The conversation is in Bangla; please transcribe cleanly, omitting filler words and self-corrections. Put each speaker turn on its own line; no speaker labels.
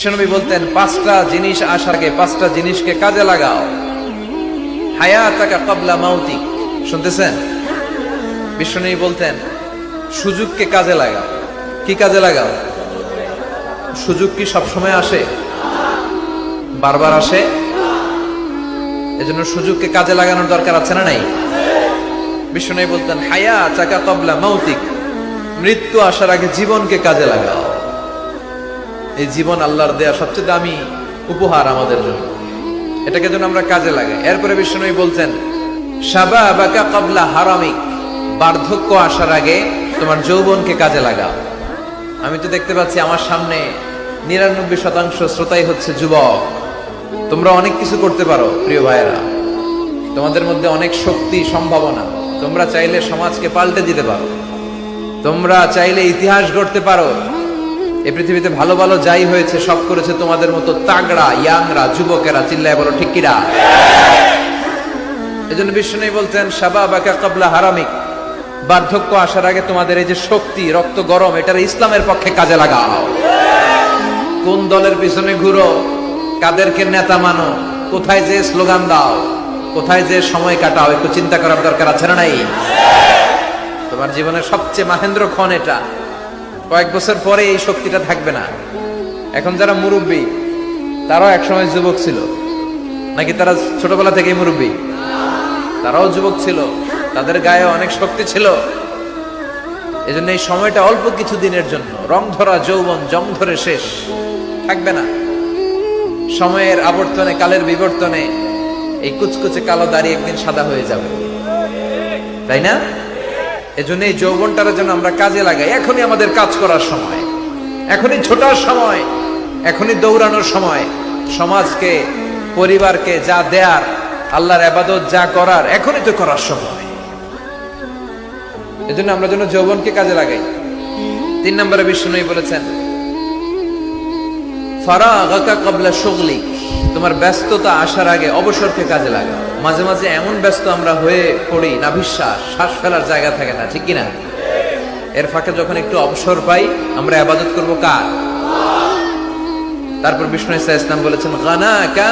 বিশ্বনবী বলতেন পাঁচটা জিনিস আসার আগে পাঁচটা জিনিসকে কাজে লাগাও। হায়াতাকা ক্বাবলা মাউতিক, শুনতেছেন? বিশ্বনবী বলতেন সুযোগকে কাজে লাগাও। কি কাজে লাগাও? সুযোগ কি সবসময় আসে? বারবার আসে? এজন্য সুযোগকে কাজে লাগানোর দরকার আছে না নাই? বিশ্বনবী বলতেন হায়াতাকা ক্বাবলা মাউতিক, মৃত্যু আসার আগে জীবনকে কাজে লাগাও। এই জীবন আল্লাহর দেয়া সবচেয়ে দামি উপহার আমাদের জন্য, এটাকে যেন আমরা কাজে লাগাই। এরপরে বিশ্বনবী বলছেন শাবাবাকা ক্বাবলা হারামিক, বার্ধক্য আসার আগে তোমার যৌবনকে কাজে লাগাও। আমি তো দেখতে পাচ্ছি আমার সামনে 99% শ্রোতাই হচ্ছে যুবক। তোমরা অনেক কিছু করতে পারো প্রিয় ভাইয়েরা, তোমাদের মধ্যে অনেক শক্তি, সম্ভাবনা। তোমরা চাইলে সমাজকে পাল্টে দিতে পারো, তোমরা চাইলে ইতিহাস গড়তে পারো। এই পৃথিবীতে ভালো ভালো যাই হয়েছে সব করেছে তোমাদের মতো তাগড়া ইয়াংরা, যুবকেরা। চিল্লায় বলো ঠিক কিনা? এজন্য বিশ্বনবী বলতেন শাবাবাকা ক্বাবলা হারামিক, বার্ধক্য আসার আগে তোমাদের এই যে শক্তি, রক্ত গরম, এটার ইসলামের পক্ষে কাজে লাগাও। কোন দলের পিছনে ঘুরো, কাদেরকে নেতা মানো, কোথায় যে স্লোগান দাও, কোথায় যে সময় কাটাও, একটু চিন্তা করার দরকার আছে না নাই? তোমার জীবনের সবচেয়ে মাহেন্দ্র ক্ষণ এটা। কয়েক বছর পরে এই শক্তিটা থাকবে না। এখন যারা মুরব্বী তারাও একসময় যুবক ছিল নাকি? তারা ছোটবেলা থেকেই মুরব্বী? তারাও যুবক ছিল, তাদের গায়ে অনেক শক্তি ছিল। এজন্য এই সময়টা অল্প কিছু দিনের জন্য। রং ধরা যৌবন জং ধরে শেষ, থাকবে না। সময়ের আবর্তনে, কালের বিবর্তনে এই কুচকুচে কালো দাড়ি একদিন সাদা হয়ে যাবে, তাই না? এজন্য এই যৌবনটার জন্য আমরা কাজে লাগাই। এখনই আমাদের কাজ করার সময়, এখনই ছোটার সময়, এখনই দৌড়ানোর সময়। সমাজকে, পরিবারকে যা দেয়ার, আল্লাহর ইবাদত যা করার, এখনই তো করার সময়। এজন্য আমরা যেন যৌবনকে কাজে লাগাই। 3 নম্বরে বিশ্বনবী বলেছেন ফারাগাকা ক্বাবলা শুগলিক, তোমার ব্যস্ততা আসার আগে অবসরকে কাজে লাগাও। মাঝে মাঝে এমন ব্যস্ত আমরা হয়ে পড়ি, নাভিশ্বাস, শ্বাস ফেলার জায়গা থাকে না, ঠিক কিনা? এর ফাঁকে যখন একটু অবসর পাই আমরা ইবাদত করব কার? তারপর বিষ্ণু ইসা ইসলাম বলেছেন গানাকা